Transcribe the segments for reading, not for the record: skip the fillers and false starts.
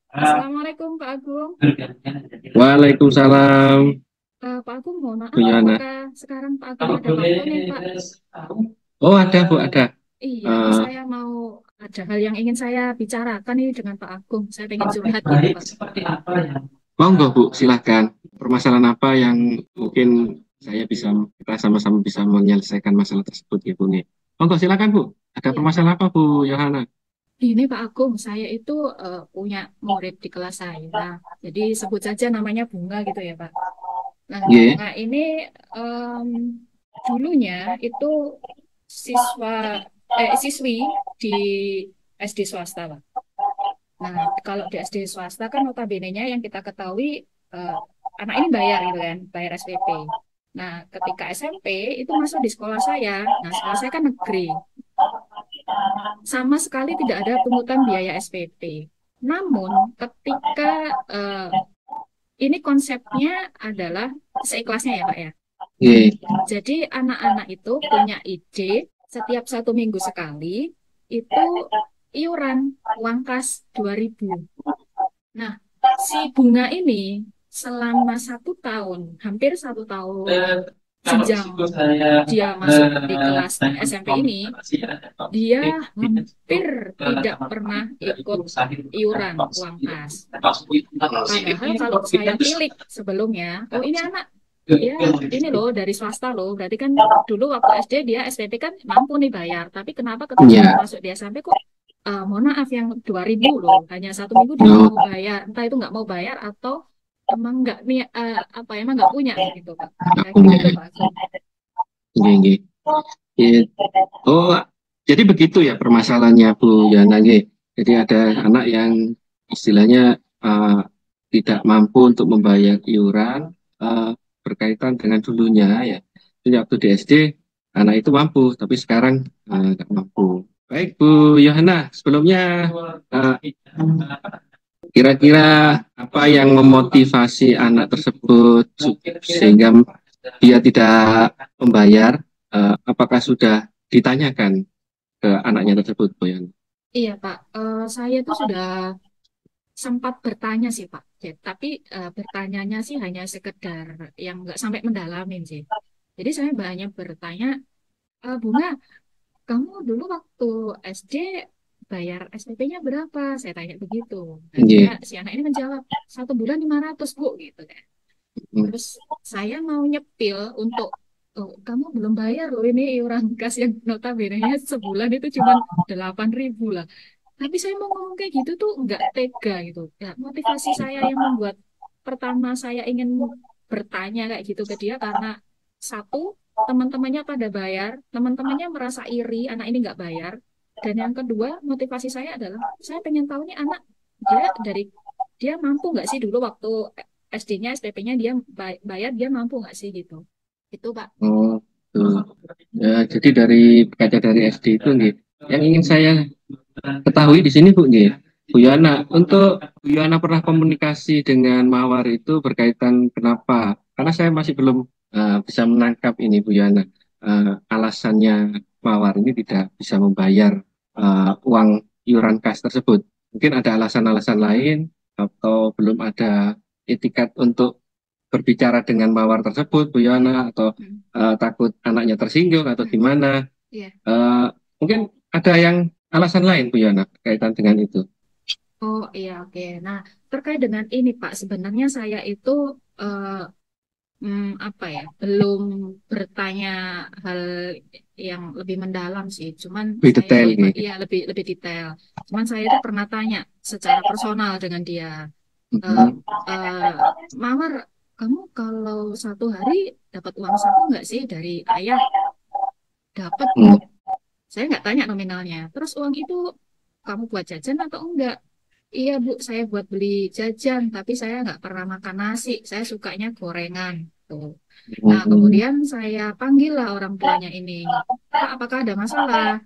Assalamualaikum Pak Agung. Waalaikumsalam, Pak Agung, mohon Bu maaf, Yana. apakah sekarang Pak Agung ada waktu nih Pak? Oh ada Bu, ada. Iya, ini Eh, saya mau ada hal yang ingin saya bicarakan nih dengan Pak Agung. Saya pengen curhat gitu Pak. Monggo Bu, silahkan. Permasalahan apa yang mungkin kita sama-sama bisa menyelesaikan masalah tersebut ya Bu? Nih. Monggo silakan Bu. Ada Iya, permasalahan apa Bu Yohana? ini Pak Agung, saya itu punya murid di kelas saya. Jadi sebut saja namanya Bunga gitu ya Pak. Nah, Iya. Bunga ini em, dulunya itu siswa siswi di SD swasta Pak. Nah, kalau di SD swasta kan notabene-nya yang kita ketahui eh, anak ini bayar gitu kan, bayar SPP. Nah, ketika SMP itu masuk di sekolah saya. Nah, sekolah saya kan negeri. Sama sekali tidak ada pungutan biaya SPP. Namun, ketika ini konsepnya adalah seikhlasnya ya, Pak ya. Iya. Jadi anak-anak itu punya ide setiap 1 minggu sekali itu iuran uang kas 2.000. Nah, si Bunga ini selama 1 tahun, hampir 1 tahun jenjang dia masuk di kelas SMP ini, dia hampir tidak pernah ikut iuran uang kas. Padahal kalau saya tilik sebelumnya, oh ini anak dia ini loh dari swasta loh, berarti kan dulu waktu SD dia SPP kan mampu nih bayar, tapi kenapa ketika Iya. masuk di SMP kok mohon maaf yang 2.000 loh, hanya 1 minggu dia nggak mau Oh, bayar, entah itu nggak mau bayar atau emang nggak nih apa emang nggak punya gitu Pak, nggak kayak punya. gitu Pak Agung. Iya, iya. Iya. Oh, jadi begitu ya permasalahannya Bu Yana. Nggih. Jadi ada anak yang istilahnya eh, tidak mampu untuk membayar iuran eh, berkaitan dengan dulunya ya. Jadi waktu di SD anak itu mampu, tapi sekarang nggak mampu. Baik Bu Yohana, sebelumnya eh, kira-kira apa yang memotivasi anak tersebut sehingga dia tidak membayar? Apakah sudah ditanyakan ke anaknya tersebut, Boyan? Iya Pak, saya tuh sudah sempat bertanya sih Pak. Tapi bertanyanya sih hanya sekedar yang nggak sampai mendalamin sih. Jadi saya banyak bertanya, Bunga, kamu dulu waktu SD bayar SPP-nya berapa? Saya tanya begitu. Dan dia, Iya. si anak ini menjawab, 1 bulan 500 Bu, gitu kan. Hmm. Terus saya mau nyepil untuk, oh, kamu belum bayar loh ini iuran kas yang notabene-nya sebulan itu cuma 8.000 lah. Tapi saya mau ngomong kayak gitu tuh nggak tega gitu. Ya, motivasi saya yang membuat pertama saya ingin bertanya kayak gitu ke dia karena satu, teman-temannya pada bayar, teman-temannya merasa iri anak ini nggak bayar. Dan yang kedua, motivasi saya adalah saya pengen tahu nih anak dia mampu nggak sih dulu waktu SD-nya, SPP-nya dia bayar, dia mampu nggak sih gitu. Itu Pak. Oh, tuh. Ya, jadi kaca dari SD itu nih, yang ingin saya ketahui di sini Bu nih, Bu Yana, untuk Bu Yana pernah komunikasi dengan Mawar itu berkaitan kenapa? Karena saya masih belum bisa menangkap ini Bu Yana, alasannya Mawar ini tidak bisa membayar uang iuran kas tersebut. Mungkin ada alasan-alasan lain atau belum ada etikat untuk berbicara dengan Mawar tersebut, Bu Yana, atau Hmm. takut anaknya tersinggung atau Hmm. gimana? Iya. Eh, Mungkin ada yang alasan lain, Bu Yana, kaitan dengan itu. Oh iya, oke. Nah, terkait dengan ini Pak, sebenarnya saya itu eh, apa ya, belum bertanya hal yang lebih mendalam sih. Cuman Lebih saya detail, gitu. iya lebih lebih detail. Cuman saya itu pernah tanya secara personal dengan dia. Eh, Mhm. Mawar, kamu kalau 1 hari dapat uang saku nggak sih dari ayah? Dapat, Bu. Hmm. Saya nggak tanya nominalnya. Terus uang itu kamu buat jajan atau enggak? Iya Bu, saya buat beli jajan, tapi saya nggak pernah makan nasi. Saya sukanya gorengan. Tuh. Nah, Hmm. kemudian saya panggil lah orang tuanya ini. Pak, apakah ada masalah?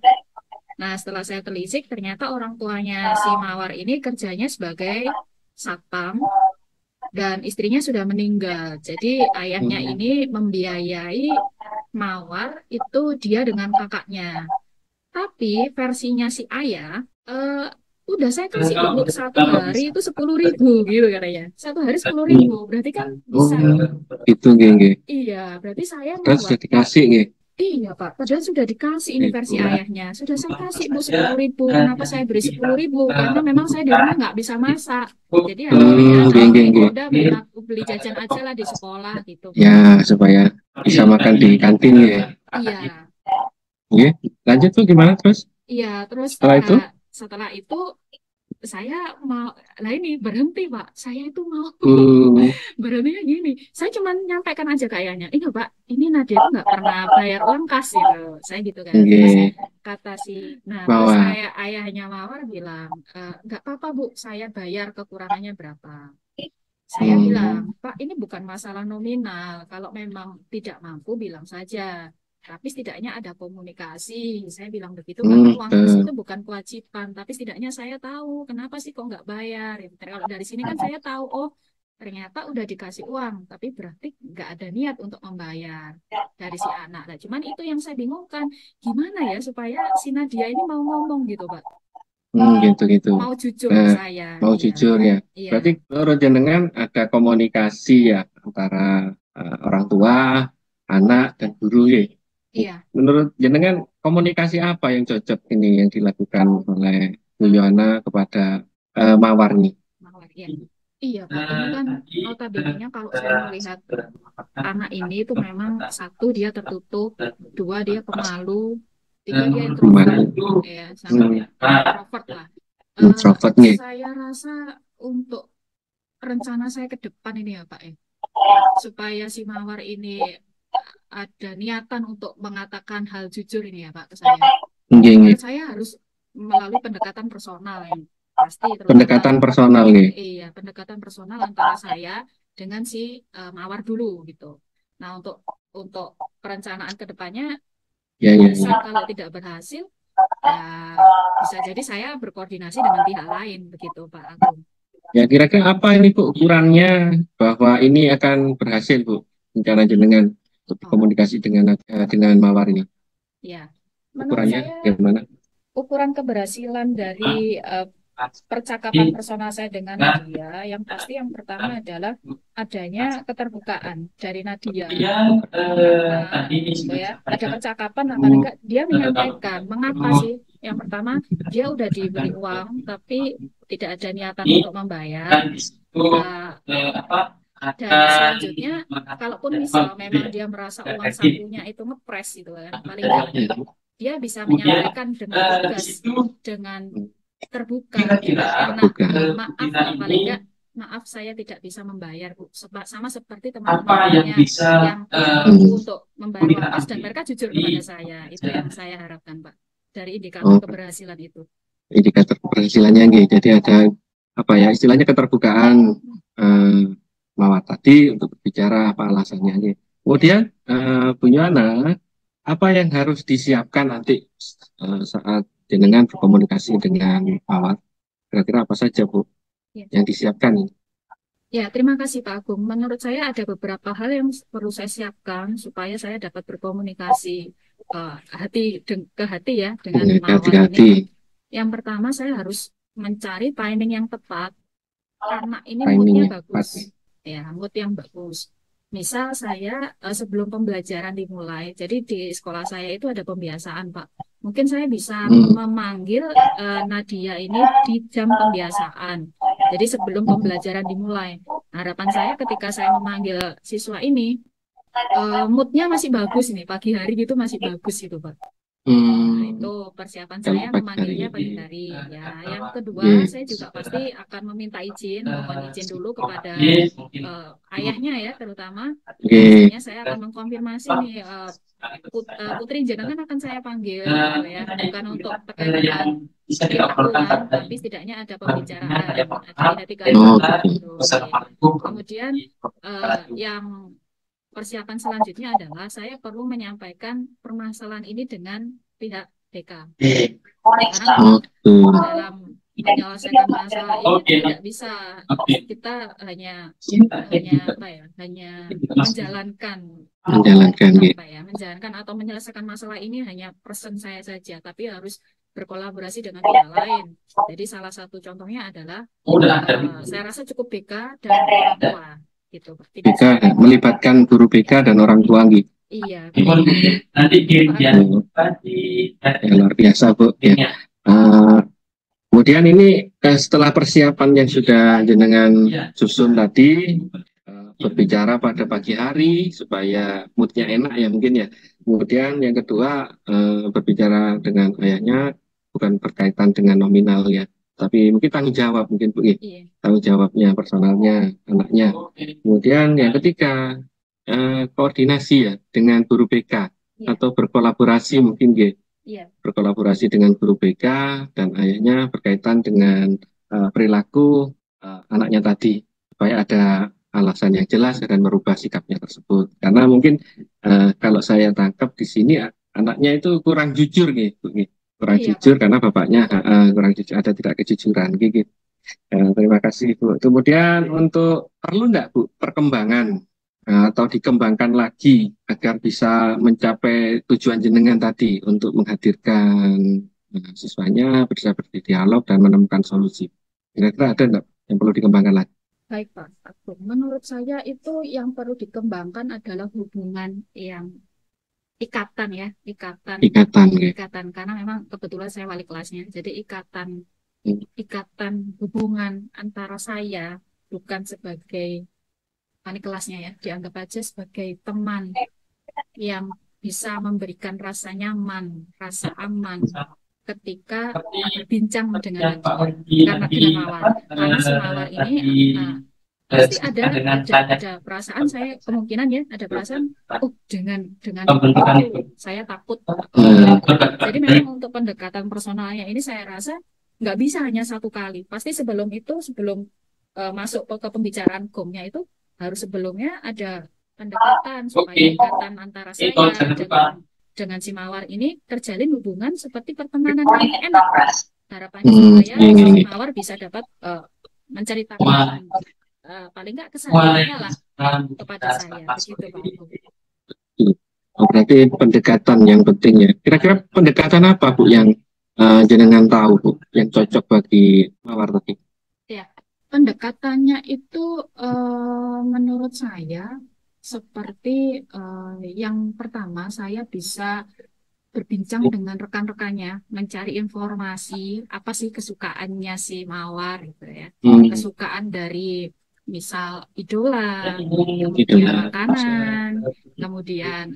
Nah, setelah saya telisik, ternyata orang tuanya si Mawar ini kerjanya sebagai satpam dan istrinya sudah meninggal. Jadi ayahnya ini Hmm. membiayai Mawar itu dia dengan kakaknya. Tapi versinya si ayah, eh, udah saya kasih kok Bu, satu hari itu 10.000 gitu katanya. Satu hari 10.000, berarti kan Oh, bisa. itu nggih. Iya, berarti saya Terus mawar. sudah dikasih nggih. Iya Pak, padahal sudah dikasih ini versi Itu. ayahnya. Sudah saya kasih Bu 10.000. Kenapa saya beri 10.000? Karena memang saya di rumah nggak bisa masak. Jadi akhirnya ya ya Nggih. udah beli jajan aja lah di sekolah gitu Pak. Ya, supaya bisa makan di kantin ya. Iya, Nggih. Lanjut tuh gimana terus? iya. Terus Setelah itu? setelah itu saya mau, nah ini berhenti Pak. Saya itu mau Hmm, berhentinya gini. Saya cuma nyampaikan aja ke ayahnya. Ini Pak, ini Nadia itu nggak pernah bayar uang kas gitu. Saya gitu kan. Terus nggih. kata si, nah terus Bahwa ayahnya Mawar bilang, nggak apa-apa Bu, saya bayar kekurangannya berapa. Saya bilang, hmm, Pak, ini bukan masalah nominal. Kalau memang tidak mampu, bilang saja. Tapi setidaknya ada komunikasi. Saya bilang begitu karena uang kas itu bukan kewajiban. Tapi setidaknya saya tahu kenapa sih kok nggak bayar. Ya, kalau dari sini kan saya tahu, oh ternyata udah dikasih uang. Tapi berarti nggak ada niat untuk membayar dari si anak. Nah, cuman itu yang saya bingungkan. Gimana ya supaya si Nadia ini mau ngomong gitu, Pak. gitu. Mau jujur ke Nah, saya. mau Iya, jujur ya. iya, Berarti menurut jenengan ada komunikasi ya antara orang tua, anak, dan guru ya. iya. Menurut jenengan komunikasi apa yang cocok ini yang dilakukan oleh Bu Yohana kepada Mawar nih? Mawar, iya. Iya, Pak. Ini kan notabene-nya kalau saya melihat anak ini itu memang satu dia tertutup, dua dia pemalu, tiga dia Gimana? introvert, ya, sama introvert lah. Eh, Introvert nih. saya rasa untuk rencana saya ke depan ini ya, Pak, ya, supaya si Mawar ini ada niatan untuk mengatakan hal jujur ini ya, Pak, ke saya. Nggih. Menurut saya harus melalui pendekatan personal ini. Pasti, terutama Pendekatan personal nih. iya, pendekatan personal antara saya dengan si Mawar dulu gitu. Nah, untuk perencanaan ke depannya Ya. misal kalau tidak berhasil ya bisa jadi saya berkoordinasi dengan pihak lain begitu Pak Agung. Ya kira-kira apa ini Bu ukurannya bahwa ini akan berhasil Bu rencana jenengan untuk Oh, komunikasi dengan Mawar ini? ya. Menurut Ukurannya saya gimana? ukuran keberhasilan dari percakapan personal saya dengan Nadia, yang pasti yang pertama adalah adanya keterbukaan dari Nadia. Gitu ya, ada percakapan, nah paling enggak dia menyampaikan mengapa sih. Yang pertama, dia udah diberi uang, tapi tidak ada niatan untuk membayar. Uh, dan selanjutnya, kalaupun misal memang dia merasa uang sakunya itu ngepres gitu kan, paling enggak dia bisa menyampaikan dengan lugas, dengan terbuka, dengan enak. Bukan. Maaf, paling enggak, maaf saya tidak bisa membayar, Bu. Sama seperti teman-teman lainnya yang tidak mampu untuk membayar uang kas dan mereka jujur kepada saya. Itu yang saya harapkan, Pak, dari indikator Oh, keberhasilan itu. indikator keberhasilannya nggih. Jadi ada apa ya istilahnya keterbukaan eh, Mawar tadi untuk berbicara apa alasannya nggih. Ya, Kemudian Bu Yohana, apa yang harus disiapkan nanti saat jenengan berkomunikasi dengan Mawar? Kira-kira apa saja Bu ya. yang disiapkan? Ya, terima kasih Pak Agung. Menurut saya ada beberapa hal yang perlu saya siapkan supaya saya dapat berkomunikasi ke hati ya dengan Mawar ini. Hati-hati. Yang pertama saya harus mencari timing yang tepat. Anak ini moodnya Timingnya tepat. bagus, ya mood yang bagus. Misal saya sebelum pembelajaran dimulai, jadi di sekolah saya itu ada pembiasaan Pak. Mungkin saya bisa memanggil Nadia ini di jam pembiasaan. Jadi sebelum pembelajaran dimulai. Harapan saya ketika saya memanggil siswa ini, moodnya masih bagus ini, pagi hari gitu masih bagus gitu Pak. Nah, itu persiapan saya Kalau pagi hari. memanggilnya pagi hari. Ya, yang kedua, saya juga pasti akan meminta izin, mohon izin dulu kepada ayahnya ya, terutama. Biasanya saya akan mengkonfirmasi nih, Putri jenengan akan saya panggil, gitu ya, bukan untuk tekan-tekan minta uang, tapi setidaknya ada pembicaraan, ada hati gitu. Kemudian yang persiapan selanjutnya adalah saya perlu menyampaikan permasalahan ini dengan pihak BK. Karena memang dalam menyelesaikan masalah ini tidak bisa kita hanya apa ya, hanya menjalankan apa ya, menjalankan atau menyelesaikan masalah ini hanya person saya saja, tapi harus berkolaborasi dengan pihak lain. Jadi salah satu contohnya adalah saya rasa cukup BK dan orang tua gitu, tidak BK melibatkan guru BK dan orang tua gitu. iya. Nanti ya, luar biasa Bu ya. Kemudian ini setelah persiapan yang sudah jenengan susun tadi, berbicara pada pagi hari supaya moodnya enak ya mungkin ya. Kemudian yang kedua berbicara dengan ayahnya bukan berkaitan dengan nominal ya, tapi mungkin tanggung jawab mungkin Bu, tanggung jawabnya personalnya anaknya. Kemudian yang ketiga koordinasi ya dengan guru BK atau berkolaborasi mungkin ya. Berkolaborasi dengan guru BK dan ayahnya berkaitan dengan perilaku anaknya tadi supaya ada alasan yang jelas dan merubah sikapnya tersebut. Karena mungkin kalau saya tangkap di sini anaknya itu kurang jujur gitu, kurang jujur karena bapaknya kurang jujur, ada tidak kejujuran gitu. Terima kasih Bu. Kemudian untuk perlu enggak Bu perkembangan atau dikembangkan lagi agar bisa mencapai tujuan jenengan tadi untuk menghadirkan siswanya bisa berdialog dan menemukan solusi. Kira-kira ada enggak yang perlu dikembangkan lagi? Baik Pak Agung, menurut saya itu yang perlu dikembangkan adalah hubungan yang ikatan ya, ikatan karena memang kebetulan saya wali kelasnya, jadi ikatan hubungan antara saya bukan sebagai wali kelasnya ya, dianggap aja sebagai teman yang bisa memberikan rasa nyaman, rasa aman ketika berbincang dengan karena dengan Mawar, karena si Mawar ini pasti ada perasaan, saya kemungkinan ya ada perasaan dengan itu saya takut. Jadi memang untuk pendekatan personalnya ini saya rasa nggak bisa hanya satu kali, pasti sebelum masuk ke pembicaraan gomnya itu harus sebelumnya ada pendekatan supaya ikatan antara saya dengan si Mawar ini terjalin hubungan seperti pertemanan yang enak. Harapannya supaya si Mawar bisa dapat menceritakan paling nggak kesehariannya lah kepada saya, begitu Pak Agung. Berarti pendekatan yang penting ya. Kira-kira pendekatan apa Bu yang jenengan tahu Bu yang cocok bagi Mawar tadi? Ya, pendekatannya itu menurut saya seperti yang pertama saya bisa berbincang dengan rekan-rekannya, mencari informasi apa sih kesukaannya si Mawar gitu ya. Kesukaan dari misal idola, kemudian makanan, kemudian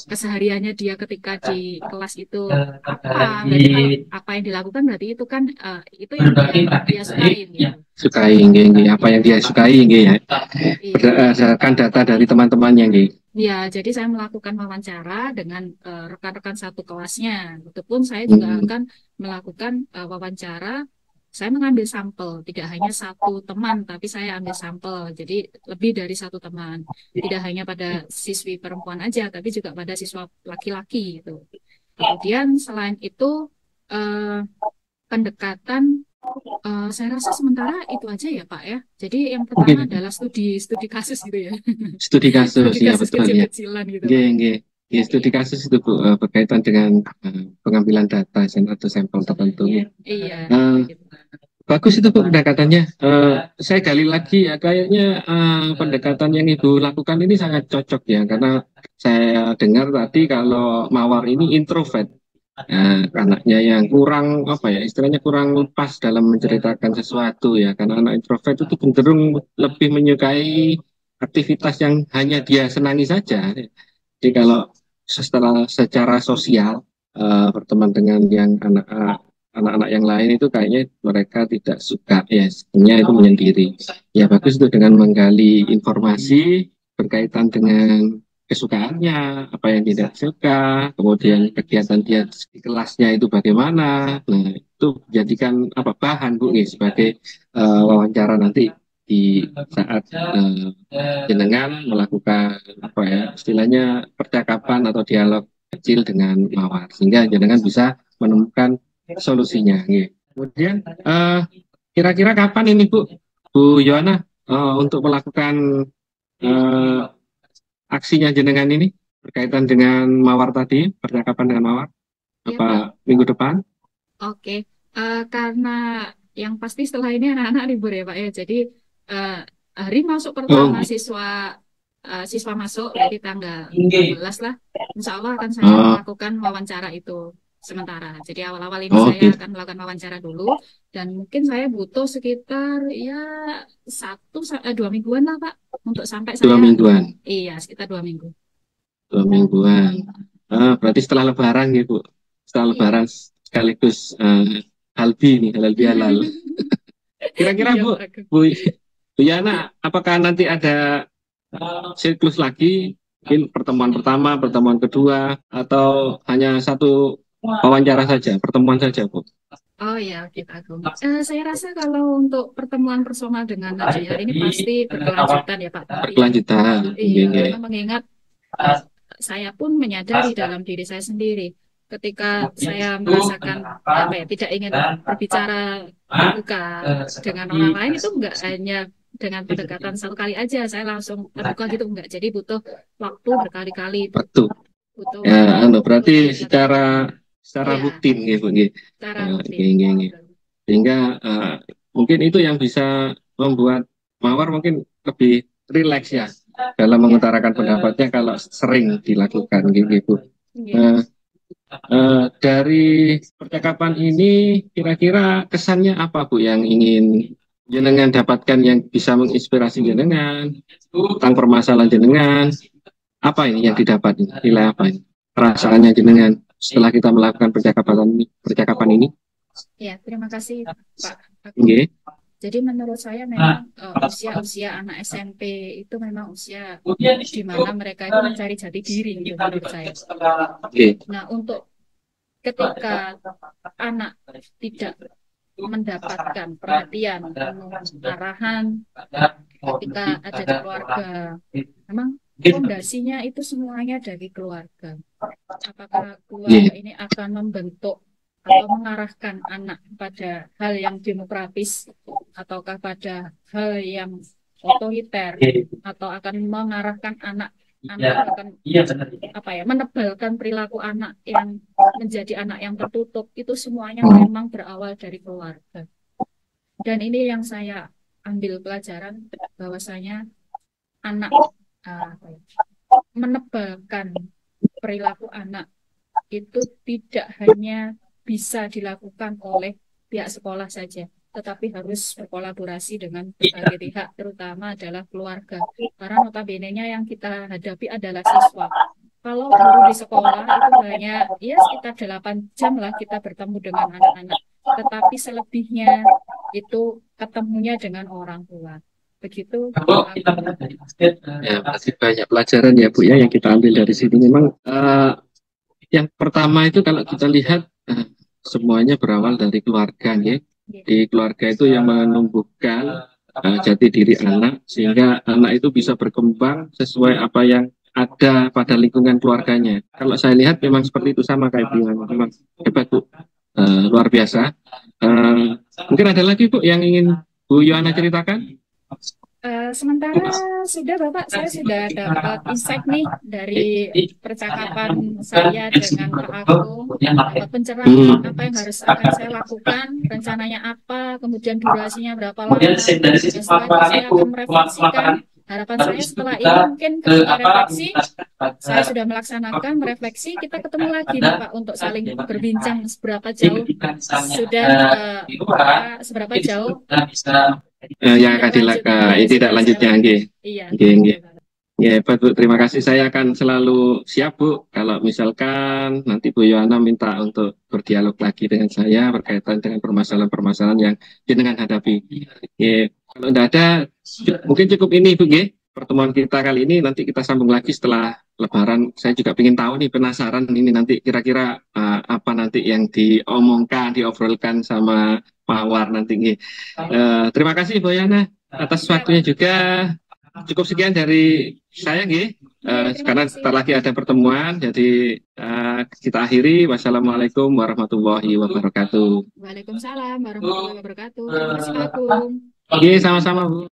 kesehariannya dia ketika di kelas itu apa, berarti kalau apa yang dilakukan berarti itu kan itu yang dia sukain gitu. Apa yang dia sukai ya. Berdasarkan data dari teman-temannya gitu. Ya, jadi saya melakukan wawancara dengan rekan-rekan satu kelasnya. Begitupun saya juga akan melakukan wawancara. Saya mengambil sampel, tidak hanya satu teman, tapi saya ambil sampel. Jadi lebih dari satu teman. Tidak hanya pada siswi perempuan aja, tapi juga pada siswa laki-laki gitu. Kemudian selain itu pendekatan saya rasa sementara itu aja ya Pak ya. Jadi yang pertama adalah studi kasus gitu ya. Studi kasus ya betul ya. Kecil-kecilan gitu. Ya, studi kasus itu Bu, berkaitan dengan pengambilan data atau sampel tertentu. Iya. Bagus itu Bu pendekatannya. Saya gali lagi ya, kayaknya pendekatan yang Ibu lakukan ini sangat cocok ya, karena saya dengar tadi kalau Mawar ini introvert. Anaknya yang kurang apa ya, istilahnya kurang lepas dalam menceritakan sesuatu ya, karena anak introvert itu cenderung lebih menyukai aktivitas yang hanya dia senangi saja. Jadi kalau secara sosial berteman dengan yang anak-anak yang lain itu kayaknya mereka tidak suka ya, sebenarnya itu menyendiri. Ya bagus itu dengan menggali informasi berkaitan dengan kesukaannya, apa yang tidak suka, kemudian kegiatan dia di kelasnya itu bagaimana. Nah, itu jadikan apa bahan Bu nih sebagai wawancara nanti di saat jenengan melakukan apa ya istilahnya percakapan atau dialog kecil dengan Mawar sehingga jenengan bisa menemukan solusinya. Kemudian kira-kira kapan ini Bu Yohana untuk melakukan aksinya jenengan ini berkaitan dengan Mawar tadi, percakapan dengan Mawar? Apa minggu depan? Oke. Karena yang pasti setelah ini anak-anak libur ya Pak ya. Jadi eh, hari masuk pertama Oh, siswa masuk, jadi tanggal 16 lah. Insya Allah akan saya oh, melakukan wawancara itu sementara. Jadi awal-awal ini oh saya gitu. akan melakukan wawancara dulu dan mungkin saya butuh sekitar ya 2 mingguan lah Pak untuk sampai Dua saya, mingguan. iya sekitar 2 minggu. 2 mingguan. Berarti setelah Lebaran gitu, Bu. Setelah Iya. Lebaran sekaligus halbi nih, halal bihalal. Kira-kira Iya Bu, Pak Agung. Bu, Bu Yana, apakah nanti ada siklus lagi? Mungkin pertemuan pertama, pertemuan kedua, atau hanya satu wawancara saja, pertemuan saja, Bu? Oh ya, oke Pak Agung. Saya rasa kalau untuk pertemuan personal dengan Najiyar ini pasti berkelanjutan ya Pak. Tapi Berkelanjutan. iya, Nggih, nggih. karena mengingat saya pun menyadari dalam diri saya sendiri, ketika saya merasakan apa ya, tidak ingin berbicara terbuka dengan orang lain itu enggak hanya dengan pendekatan satu kali aja, saya langsung terbuka gitu enggak. Jadi butuh waktu berkali-kali, Betul. butuh Ya, waktu berarti berkali-kali. secara Iya, rutin gitu, nggih. cara rutin. Nggih, nggih, nggih. Sehingga mungkin itu yang bisa membuat Mawar mungkin lebih rileks ya dalam Iya, mengutarakan pendapatnya kalau sering dilakukan gitu. iya. Nah, dari percakapan ini kira-kira kesannya apa Bu yang ingin jenengan dapatkan yang bisa menginspirasi jenengan tentang permasalahan jenengan, apa ini yang didapat ini? Nilai apa ini? Perasaannya jenengan setelah kita melakukan percakapan ini? Ya, terima kasih Pak Agung. Oke. Jadi menurut saya memang usia-usia anak SMP itu memang usia di mana mereka itu mencari jati diri gitu menurut saya. Oke. Nah, untuk ketika anak tidak mendapatkan perhatian penuh arahan ketika ada di keluarga, memang fondasinya itu semuanya dari keluarga. Apakah keluarga Oke. ini akan membentuk atau mengarahkan anak pada hal yang demokratis ataukah pada hal yang otoriter atau akan mengarahkan anak itu akan apa ya menebalkan perilaku anak yang menjadi anak yang tertutup itu semuanya memang berawal dari keluarga dan ini yang saya ambil pelajaran bahwasanya anak apa ya, menebalkan perilaku anak itu tidak hanya bisa dilakukan oleh pihak sekolah saja, tetapi harus berkolaborasi dengan berbagai pihak, terutama adalah keluarga. Karena notabene-nya yang kita hadapi adalah siswa. Kalau guru di sekolah itu hanya ya sekitar 8 jam lah kita bertemu dengan anak-anak, tetapi selebihnya itu ketemunya dengan orang tua. Begitu, Pak Agung. Ya, masih banyak pelajaran ya Bu ya yang kita ambil dari sini. Memang yang pertama itu kalau kita lihat semuanya berawal dari keluarga ya. Ya, Di keluarga itu yang menumbuhkan jati diri anak sehingga anak itu bisa berkembang sesuai apa yang ada pada lingkungan keluarganya. Kalau saya lihat memang seperti itu sama kayak Bu Yana. Memang hebat Bu. Luar biasa. Mungkin ada lagi Bu yang ingin Bu Yohana ceritakan? Sementara sudah Bapak, saya sudah dapat insight nih dari percakapan saya dengan Pak Agung, dapat pencerahan apa yang harus akan saya lakukan, rencananya apa, kemudian durasinya berapa lama. Dan setelah itu saya akan merefleksikan. Harapan saya setelah ini mungkin ketika refleksi, saya sudah melaksanakan merefleksi, kita ketemu lagi nih Pak untuk saling berbincang seberapa jauh sudah seberapa jauh Yang tindak akan lanjutnya ya tidak sudah saya lanjutnya lakukan. nggih. Iya, Nggih, begitu nggih. Pak. Ya, hebat Bu. Terima kasih. Saya akan selalu siap Bu. Kalau misalkan nanti Bu Yohana minta untuk berdialog lagi dengan saya berkaitan dengan permasalahan-permasalahan yang jenengan hadapi. Ya, kalau tidak ada, mungkin cukup ini Bu. Nggih. Pertemuan kita kali ini nanti kita sambung lagi setelah Lebaran. Saya juga ingin tahu nih, penasaran ini nanti kira-kira apa nanti yang diomongkan, diobrolkan sama Mawar nanti. Nggih. Terima kasih Bu Yohana atas Iya Pak. waktunya juga. Cukup sekian dari saya, nggih. Iya, terima Karena kasih. sebentar lagi ada pertemuan, jadi kita akhiri. Wassalamualaikum warahmatullahi wabarakatuh. Waalaikumsalam warahmatullahi wabarakatuh. Terima kasih Pak Agung. Oke, sama-sama Bu.